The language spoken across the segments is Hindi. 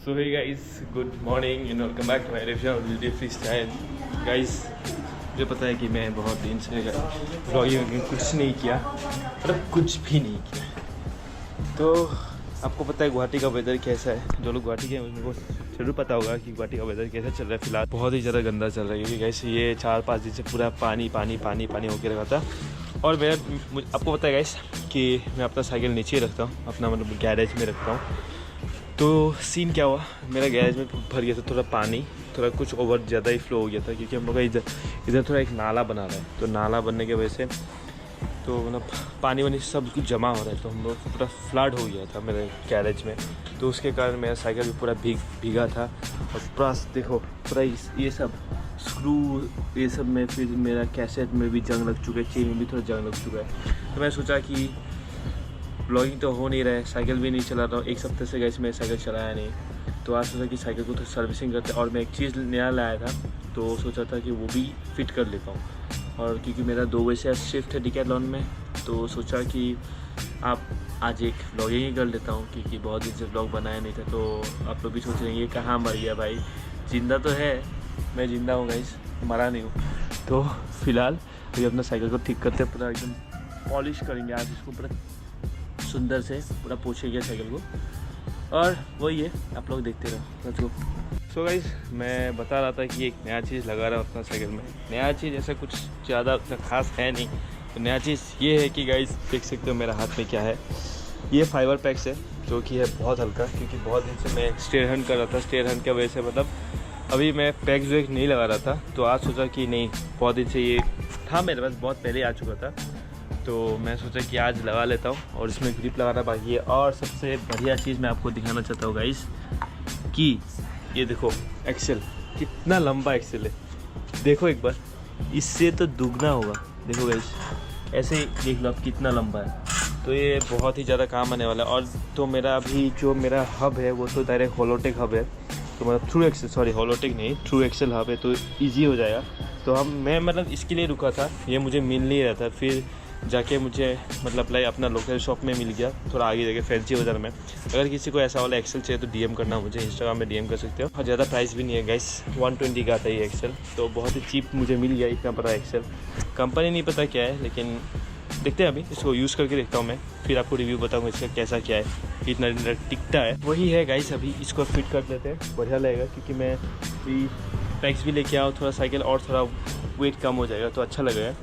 So hey guys, good morning and welcome back to my video freestyle. Guys, मुझे पता है कि मैं बहुत दिन से व्लॉगिंग में कुछ नहीं किया, मतलब कुछ भी नहीं किया। तो आपको पता है गुवाहाटी का वेदर कैसा है। जो लोग गुवाहाटी के हैं उनको जरूर पता होगा कि गुवाहाटी का वेदर कैसा चल रहा है। फिलहाल बहुत ही ज़्यादा गंदा चल रहा है, क्योंकि गाइस ये 4-5 दिन से पूरा पानी पानी पानी पानी होकर रखा था। और आपको पता है गाइस कि मैं अपना साइकिल नीचे ही रखता हूँ, अपना मतलब गैरेज में रखता हूँ। तो सीन क्या हुआ, मेरा गैरेज में भर गया था थोड़ा पानी, थोड़ा कुछ ओवर ज़्यादा ही फ्लो हो गया था, क्योंकि हम लोग का इधर थोड़ा एक नाला बना रहा है। तो नाला बनने की वजह से तो मतलब पानी वानी सब कुछ जमा हो रहा है, तो हम लोग पूरा फ्लड हो गया था मेरे गैरेज में। तो उसके कारण मेरा साइकिल भी पूरा भीगा था। और पूरा देखो पूरा ये सब स्क्रू ये सब में, फिर मेरा कैसेट में भी जंग लग चुका है, चेन में भी थोड़ा जंग लग चुका है। तो मैं सोचा कि ब्लॉगिंग तो हो नहीं रहा है, साइकिल भी नहीं चला रहा हूँ, एक हफ्ते से गाइस मैं साइकिल चलाया नहीं। तो आज सोचा कि साइकिल को तो सर्विसिंग करते, और मैं एक चीज़ नया लाया था तो सोचा था कि वो भी फिट कर लेता हूँ। और क्योंकि मेरा 2 बजे से शिफ्ट है डिकैथलॉन में, तो सोचा कि आप आज एक व्लॉगिंग ही कर लेता हूँ, क्योंकि बहुत दिन से व्लॉग बनाया नहीं था। तो आप लोग भी सोच रहे हैं ये कहाँ मर गया भाई, जिंदा तो है। मैं जिंदा हूँ गाइस, मरा नहीं हूँ। तो फिलहाल अभी अपना साइकिल को ठीक करते पूरा एकदम पॉलिश करेंगे आज, इसको पूरा सुंदर से पूरा पोछेंगे साइकिल को। और वही है, आप लोग देखते रहो। Let's go. सो गाइस, मैं बता रहा था कि एक नया चीज़ लगा रहा हूँ अपना साइकिल में। नया चीज़ ऐसा कुछ ज़्यादा खास है नहीं। तो नया चीज़ ये है कि गाइस देख सकते हो मेरा हाथ में क्या है। ये फाइबर पैक्स है, जो कि है बहुत हल्का, क्योंकि बहुत दिन से मैं स्टेयर हंड कर रहा था। स्टेयर हंड की वजह से मतलब अभी मैं पैक्स वेक्स नहीं लगा रहा था। तो आज सोचा कि नहीं, बहुत दिन से ये था मेरे पास, बहुत पहले आ चुका था। तो मैं सोचा कि आज लगा लेता हूँ, और इसमें ग्रिप लगाना बाकी है। और सबसे बढ़िया चीज़ मैं आपको दिखाना चाहता हूँ गाइस कि ये देखो एक्सेल, कितना लंबा एक्सेल है। देखो एक बार, इससे तो दुगना होगा। देखो गाइस, ऐसे ही देख लो आप कितना लंबा है। तो ये बहुत ही ज़्यादा काम आने वाला है। और तो मेरा अभी जो मेरा हब है वो तो डायरेक्ट होलोटेक हब है। तो मतलब थ्रू एक्सेल, सॉरी होलोटेक नहीं, थ्रू एक्सेल हब है, तो ईजी हो जाएगा। तो मैं मतलब इसके लिए रुका था, ये मुझे मिल नहीं रहा था। फिर जाके मुझे मतलब लाइक अपना लोकल शॉप में मिल गया, थोड़ा आगे जाके फैंसी बाज़ार में। अगर किसी को ऐसा वाला एक्सेल चाहिए तो डीएम करना मुझे, इंस्टाग्राम में डीएम कर सकते हो। और ज़्यादा प्राइस भी नहीं है गाइस, 120 का आता है ये एक्सेल। तो बहुत ही चीप मुझे मिल गया इतना बड़ा एक्सेल। कंपनी नहीं पता क्या है, लेकिन देखते हैं, अभी इसको यूज़ करके देखता हूँ मैं, फिर आपको रिव्यू बताऊँगा इसका कैसा क्या है, इतना दिन टिकता है। वही है गाइस, अभी इसको फिट कर लेते हैं, बढ़िया लगेगा। क्योंकि मैं भी पैक्स भी लेके आऊँ, थोड़ा साइकिल और थोड़ा वेट कम हो जाएगा तो अच्छा लगेगा।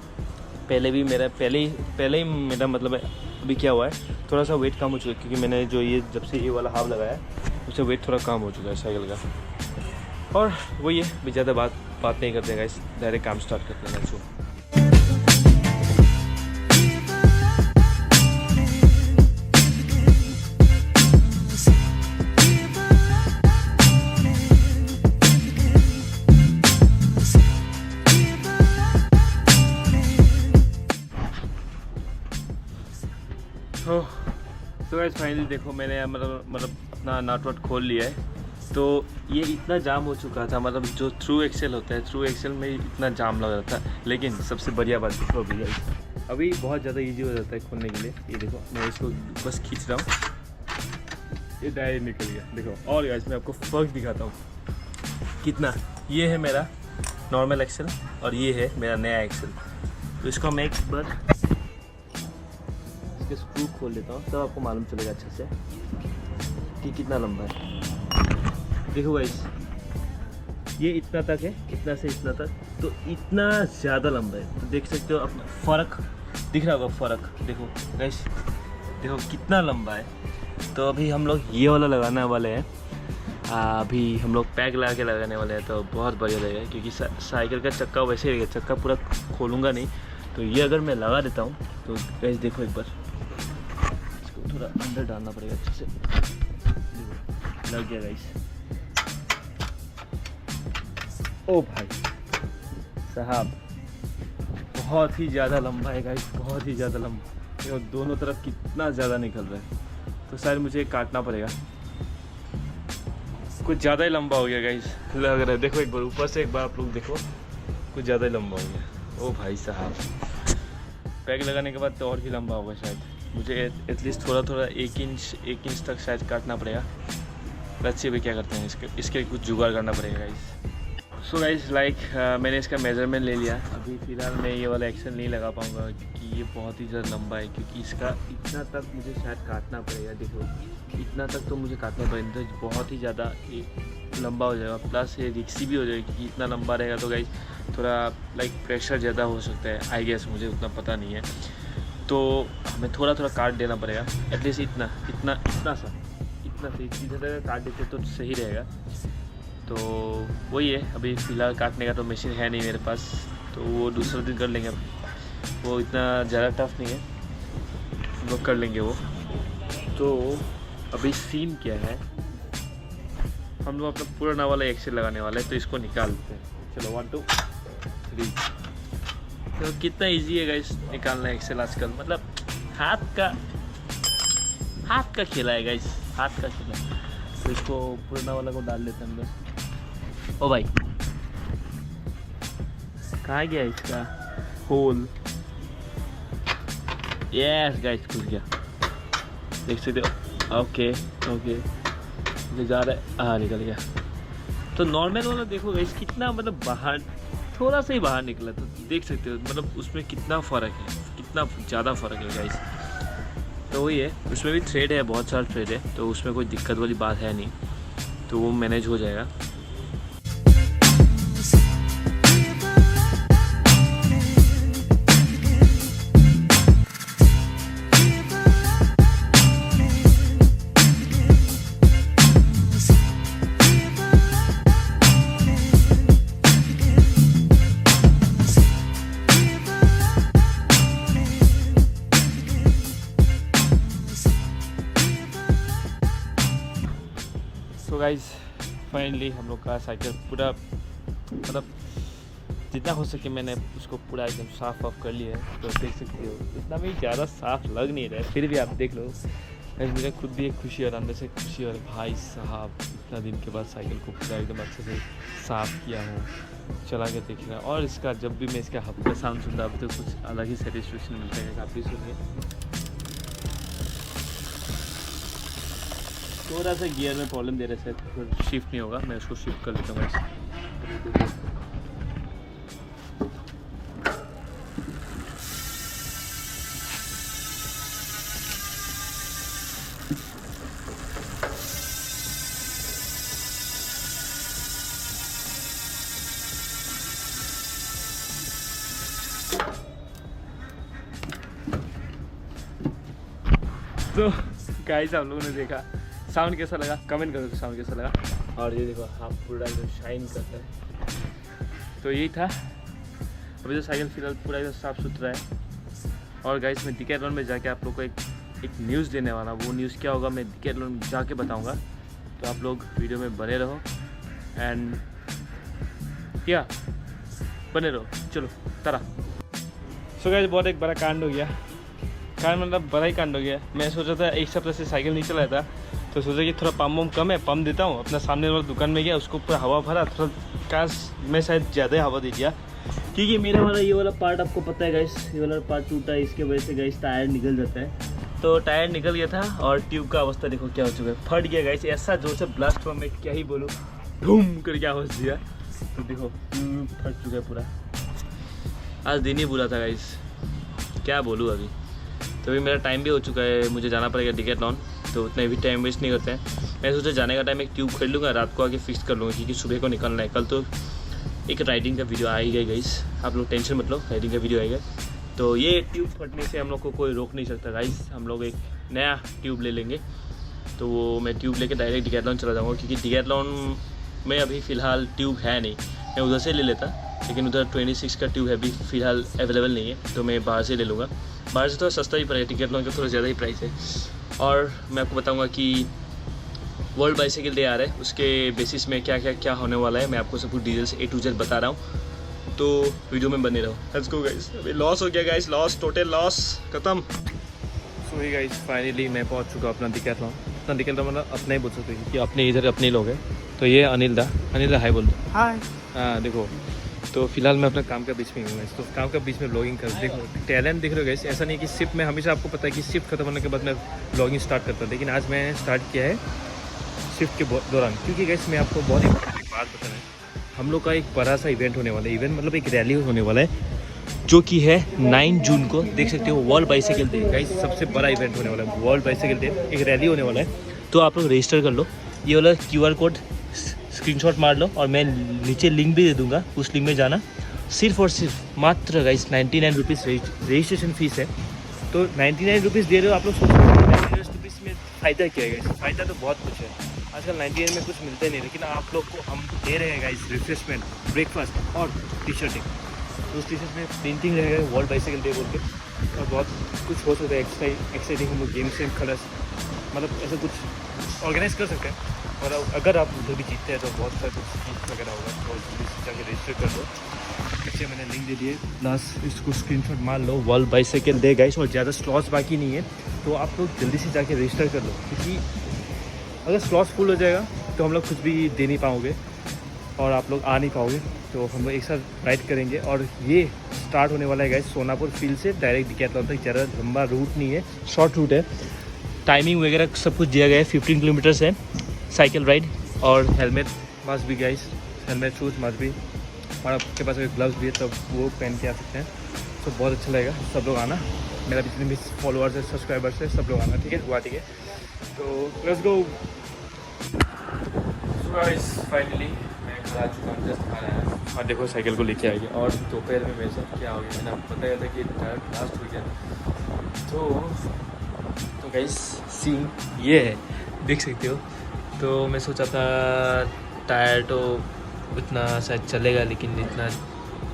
पहले ही मेरा मतलब अभी क्या हुआ है, थोड़ा सा वेट कम हो चुका है, क्योंकि मैंने जो ये जब से ये वाला हाफ लगाया है उससे वेट थोड़ा कम हो चुका है साइकिल का। और वही है, भी ज़्यादा बात नहीं करते हैं गाइस, डायरेक्ट काम स्टार्ट करते हैं। इसको तो गाइस फाइनली देखो, मैंने मतलब अपना नट वट खोल लिया है। तो ये इतना जाम हो चुका था, मतलब जो थ्रू एक्सेल होता है, थ्रू एक्सेल में इतना जाम लग रहा था। लेकिन सबसे बढ़िया बात देखो, अभी बहुत ज़्यादा इजी हो जाता है खोलने के लिए। ये देखो, मैं इसको बस खींच रहा हूँ, ये डायरेक्ट निकल गया। देखो, और गाइस मैं आपको फर्क दिखाता हूँ कितना। ये है मेरा नॉर्मल एक्सेल और ये है मेरा नया एक्सेल। तो इसको मैं एक बार स्क्रू खोल लेता हूँ, तब आपको मालूम चलेगा अच्छे से कि कितना लंबा है। देखो गाइस, ये इतना तक है, इतना से इतना तक, तो इतना ज़्यादा लंबा है। तो देख सकते हो अपना फ़र्क दिख रहा होगा, फ़र्क देखो गाइस, देखो कितना लंबा है। तो अभी हम लोग ये वाला लगाने वाले हैं, अभी हम लोग पैक लगा के लगाने वाले हैं। तो बहुत बढ़िया लगेगा, क्योंकि साइकिल का चक्का वैसे ही रहेगा, चक्का पूरा खोलूँगा नहीं। तो ये अगर मैं लगा देता हूँ तो गाइस देखो एक बार, थोड़ा अंदर डालना पड़ेगा अच्छे से। लग गया गाइस। ओ भाई साहब, बहुत ही ज़्यादा लंबा है गाइस, बहुत ही ज़्यादा लंबा। देखो दोनों तरफ कितना ज़्यादा निकल रहा है। तो शायद मुझे काटना पड़ेगा, कुछ ज़्यादा ही लंबा हो गया गाइस लग रहा है। देखो एक बार ऊपर से, एक बार आप लोग देखो, कुछ ज़्यादा ही लंबा हो गया। ओ भाई साहब, पैक लगाने के बाद तो और भी लंबा होगा शायद। मुझे एटलीस्ट थोड़ा 1 इंच तक शायद काटना पड़ेगा। लेट्स सी अभी क्या करते हैं। इसके कुछ जुगाड़ करना पड़ेगा गाइस। सो गाइस लाइक मैंने इसका मेजरमेंट ले लिया। अभी फ़िलहाल मैं ये वाला एक्शन नहीं लगा पाऊँगा क्योंकि ये बहुत ही ज़्यादा लंबा है, क्योंकि इसका इतना तक मुझे शायद काटना पड़ेगा। देखो इतना तक तो मुझे काटना पड़ेगा, तो बहुत ही ज़्यादा ये लंबा हो जाएगा, प्लस ये रिक्सी भी हो जाएगी क्योंकि इतना लंबा रहेगा तो गाइस थोड़ा लाइक प्रेशर ज़्यादा हो सकता है आई गेस, मुझे उतना पता नहीं है। तो हमें थोड़ा थोड़ा काट देना पड़ेगा, एटलीस्ट इतना सा इधर काट देते तो सही रहेगा। तो वही है, अभी फ़िलहाल काटने का तो मशीन है नहीं मेरे पास, तो वो दूसरा दिन कर लेंगे। वो इतना ज़्यादा टफ नहीं है, वो कर लेंगे वो। तो अभी सीन क्या है, हम लोग अपना पुराना वाला एक्सेल लगाने वाला है, तो इसको निकालते हैं। चलो 1 2 3। तो कितना इजी है गाइस निकालना एक्सेल आजकल, मतलब हाथ का खेला है गाइस, हाथ का खेला। तो इसको पुराना वाला को डाल देते हैं अंदर। ओ भाई कहाँ गया इसका होल? यस गाइस खुल गया, देख सकते हो। ओके जा रहा है, हाँ निकल गया। तो नॉर्मल वाला देखो गाइस कितना मतलब बाहर, थोड़ा सा ही बाहर निकला, तो देख सकते हो मतलब उसमें कितना फ़र्क है, कितना ज़्यादा फ़र्क है गाइस। तो वही है, उसमें भी थ्रेड है, बहुत सारा थ्रेड है, तो उसमें कोई दिक्कत वाली बात है नहीं, तो वो मैनेज हो जाएगा। तो गाइज फाइनली हम लोग का साइकिल पूरा मतलब जितना हो सके मैंने उसको पूरा एकदम साफ वाफ कर लिया है। तो देख सकते हो इतना भी ज़्यादा साफ लग नहीं रहा है, फिर भी आप देख लो। मुझे खुद भी एक खुशी और अंदर से खुशी, और भाई साहब इतना दिन के बाद साइकिल को पूरा एकदम अच्छे से साफ़ किया हूँ, चला के देख रहा। और इसका जब भी मैं इसका हब का साउंड सुनता हूँ तो कुछ अलग ही सेटिस्फेक्शन मिलता है। आप भी सुनिए। थोड़ा सा गियर में प्रॉब्लम दे रहे थे, शिफ्ट नहीं होगा, मैं उसको शिफ्ट कर लेता हूँ। तो गाइस आप लोगों ने देखा साउंड कैसा लगा, कमेंट करो तो साउंड कैसा लगा। और ये देखो हाँ पूरा एकदम शाइन करता है। तो यही था, अभी तो साइकिल फिलहाल पूरा एकदम साफ़ सुथरा है। और गाइस मैं डिकैथलॉन में जाके आप लोग को एक न्यूज़ देने वाला, वो न्यूज़ क्या होगा मैं डिकैथलॉन में जाके बताऊंगा। तो आप लोग वीडियो में बने रहो एंड क्या बने रहो। चलो तारा। सो गाइस बहुत एक बड़ा कांड हो गया, कांड मतलब बड़ा ही कांड हो गया। मैं सोचा था एक सप्ताह से साइकिल नहीं चलाया था, तो सोचा कि थोड़ा पम्प वम कम है, पम्प देता हूँ। अपना सामने वाला दुकान में गया, उसको पूरा हवा भरा, थोड़ा काश मैं शायद ज़्यादा हवा दे दिया, क्योंकि मेरा वाला ये वाला पार्ट आपको पता है गाइस, ये वाला पार्ट टूटा है, इसके वजह से गाइस टायर निकल जाता है। तो टायर निकल गया था और ट्यूब का अवस्था देखो क्या हो चुका है, फट गया गाइस। ऐसा जोर से ब्लास्ट हुआ, मैं क्या ही बोलूँ, धूम करके आवाज़ दिया। तो देखो फट चुका है पूरा। आज दिन ही बुरा था गाइस, क्या बोलूँ अभी। तो अभी मेरा टाइम भी हो चुका है, मुझे जाना पड़ेगा डिकैथलॉन, तो उतना भी टाइम वेस्ट नहीं करते हैं। मैं सोचा जाने का टाइम एक ट्यूब खरीद लूँगा, रात को आके फिक्स कर लूँगा, क्योंकि सुबह को निकलना है। कल तो एक राइडिंग का वीडियो आएगा गाइस, आप लोग टेंशन मत लो, राइडिंग का वीडियो आएगा। तो ये ट्यूब फटने से हम लोग को कोई रोक नहीं सकता गाइस, हम लोग एक नया ट्यूब ले लेंगे। तो वो मैं ट्यूब लेके डायरेक्ट डिकैथलॉन चला जाऊँगा, क्योंकि डिकैथलॉन में अभी फ़िलहाल ट्यूब है नहीं। मैं उधर से ले लेता, लेकिन उधर 26 का ट्यूब है अभी फ़िलहाल अवेलेबल नहीं है, तो मैं बाहर से ले लूँगा। बाहर से थोड़ा सस्ता ही पड़ेगा, डिकैथलॉन का थोड़ा ज़्यादा ही प्राइस है। और मैं आपको बताऊँगा कि वर्ल्ड बाइसाइकिल डे आ रहा है, उसके बेसिस में क्या क्या होने वाला है, मैं आपको सब कुछ डिटेल्स A to Z बता रहा हूँ। तो वीडियो में बने रहो। Let's go guys. अभी लॉस हो गया गाइस, लॉस, टोटल लॉस खत्म। सो ही गाइस फाइनली मैं पहुँच चुका अपना डिकैथलॉन। अपना डिकैथलॉन मतलब अपना ही बोल सकते हैं, क्योंकि अपने इधर अपने लोग हैं। तो ये अनिल दा हाई बोल दो। हाय। हाँ देखो, तो फिलहाल मैं अपना काम का बीच में हूँ, तो काम का बीच में ब्लॉगिंग कर देखो टैलेंट दिख रहे हो गाइस। ऐसा नहीं कि शिफ्ट में, हमेशा आपको पता है कि शिफ्ट खत्म होने के बाद मैं ब्लॉगिंग स्टार्ट करता हूँ, लेकिन आज मैं स्टार्ट किया है शिफ्ट के दौरान, क्योंकि गाइस मैं आपको बहुत एक बात बताना है, हम लोग का एक बड़ा सा इवेंट होने वाला है। इवेंट मतलब एक रैली होने वाला है जो कि है 9 जून को, देख सकते हो, वर्ल्ड बाइसाइकिल डे। गाइस सबसे बड़ा इवेंट होने वाला है वर्ल्ड बाइसाइकिल डे, एक रैली होने वाला है। तो आप लोग रजिस्टर कर लो, ये वाला QR कोड स्क्रीनशॉट मार लो और मैं नीचे लिंक भी दे दूँगा, उस लिंक में जाना। सिर्फ और सिर्फ मात्र गाइस 99 रुपीज़ रजिस्ट्रेशन फ़ीस है। तो 99 रुपीज़ दे रहे हो, आप लोग सोच रहे हो 99 रुपीज़ में फ़ायदा क्या है गाइस? फ़ायदा तो बहुत कुछ है, आजकल 99 में कुछ मिलता ही नहीं, लेकिन आप लोग को हम दे रहे हैं गाइस रिफ्रेशमेंट, ब्रेकफास्ट और टी-शर्टिंग। तो उस टी-शर्ट में प्रिंटिंग रहेगा वर्ल्ड बाइसाइकिल डे बोल के, और बहुत कुछ हो सकता है एक्साइटिंग। हम लोग गेम से कलर्स मतलब ऐसा कुछ ऑर्गेनाइज कर सकते हैं। और अगर आप उधर भी जीतते हैं तो बहुत सारा कुछ गिफ्ट वगैरह होगा, तो जल्दी से जाके रजिस्टर कर दो। पीछे मैंने लिंक दे दिए, प्लस इसको स्क्रीनशॉट मार लो, वर्ल्ड बाइसाइकिल डे गाइस। और ज़्यादा स्लॉट्स बाकी नहीं है, तो आप लोग जल्दी से जाके रजिस्टर कर लो, क्योंकि अगर स्लॉट्स फुल हो जाएगा तो हम लोग कुछ भी दे नहीं पाओगे और आप लोग आ नहीं पाओगे। तो हम लोग एक साथ राइड करेंगे, और ये स्टार्ट होने वाला है गाइस सोनापुर फील्ड से डायरेक्ट डिकैथलॉन तक। ज़्यादा लंबा रूट नहीं है, शॉर्ट रूट है। टाइमिंग वगैरह सब कुछ दिया गया है, 15 किलोमीटर्स है साइकिल राइड। और हेलमेट मस्ट भी गाइस, हेलमेट शूज़ मस्ट भी, और आपके पास अगर ग्लव्स भी है तो वो पहन के आ सकते हैं। तो बहुत अच्छा लगेगा, सब लोग आना, मेरा जितने भी फॉलोअर्स है, सब्सक्राइबर्स है, सब लोग आना, ठीक है? गुवाहाटी के। तो लेट्स गो गाइस। फाइनली मैं घर आ चुका हूँ, जस्ट खाना है, और देखो साइकिल को लेके आ गया। और दोपहर में मेरे साथ क्या हो गया, मैंने आपको बताया था कि टायर ब्लास्ट हो गया। तो गाइस सीन ये है, देख सकते हो। तो मैं सोचा था टायर तो उतना शायद चलेगा, लेकिन इतना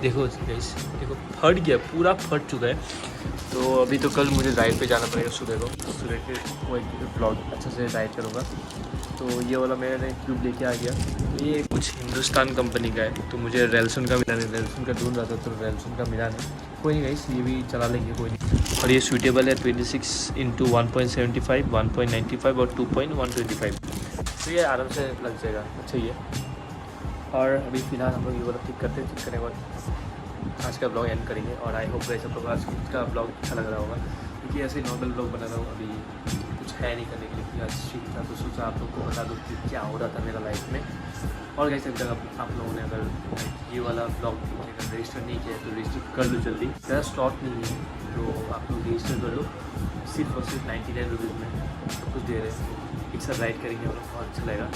देखो गाइस, देखो फट गया, पूरा फट चुका है। तो अभी तो कल मुझे राइड पे जाना पड़ेगा सुबह को, सुबह के वो एक ब्लॉग अच्छा से राइड करूँगा। तो ये वाला मैंने क्यूब लेके आ गया, ये कुछ हिंदुस्तान कंपनी का है। तो मुझे रेल्सन का मिला नहीं, रेल्सन का ढूंढ रहा था, तो रेल्सन का मिला नहीं। कोई नहीं गाइस, ये भी चला लेंगे, कोई नहीं। और ये सूटेबल है 26 × 1.75, 1.95 और 2.125। तो ये आराम से लग जाएगा, अच्छा ही है। और अभी फ़िलहाल हम लोग ये वाला ठीक करते हैं, ठीक करने के बाद आज का ब्लॉग एंड करेंगे। और आई होप गाइस सब लोग आज का ब्लॉग अच्छा लग रहा होगा, क्योंकि ऐसे नॉर्मल ब्लॉग बना रहा हूँ, अभी कुछ है नहीं करने के लिए, कि आज ठीक था। तो सोचा आप लोग को बता दूँ कि क्या हो रहा था मेरा लाइफ में। और गाइस अगर आप लोगों ने अगर ये वाला ब्लॉग अगर रजिस्टर नहीं किया तो रजिस्टर कर लो जल्दी, ज़्यादा स्टॉक नहीं है, तो आप लोग रजिस्टर कर लो। सिर्फ और सिर्फ 99 रुपीज़ में सब कुछ दे रहे हैं, एक साथ राइड करेंगे और बहुत अच्छा लगेगा।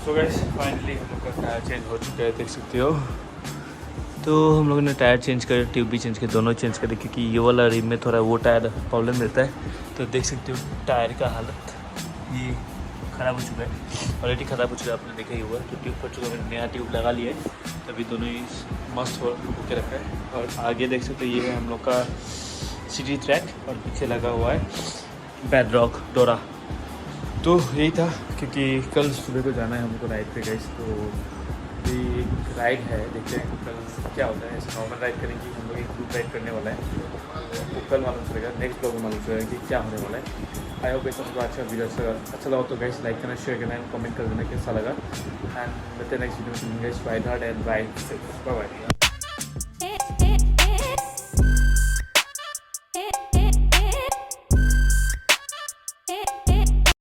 सो गाइस फाइनली हम लोग का टायर चेंज हो चुका है, देख सकते हो। तो हम लोगों ने टायर चेंज कर, ट्यूब भी चेंज किया, दोनों चेंज करे, क्योंकि ये वाला रिम में थोड़ा वो टायर प्रॉब्लम रहता है। तो देख सकते हो टायर का हालत ये ख़राब हो चुका है, ऑलरेडी ख़राब हो चुका है, आपने देखा ही हुआ। तो ट्यूब फट चुका है, मैंने नया ट्यूब लगा लिया है, तभी दोनों ही मस्त हो के रखा है। और आगे देख सकते हो ये है हम लोग का सिटी ट्रैक, और पीछे लगा हुआ है बेडरॉक डोरा। तो यही था, क्योंकि कल सुबह को जाना है हमको राइड पे गाइस। तो ये एक राइड है, देखते हैं कल क्या होता है। ऐसे नॉर्मल राइड करेंगे, हम लोग एक ग्रुप राइड करने वाला है, तो वो कल मालूम चलेगा, नेक्स्ट ब्लॉग में मालूम चलेगा कि क्या होने वाला है। आई होप ऐसा आपको अच्छा वीडियो अच्छा लगा तो गाइस लाइक करना, शेयर करना एंड कमेंट कर देना कैसा लगा। एंड मिलते हैं नेक्स्ट वीडियो में। Guys bye heart and bye, bye bye.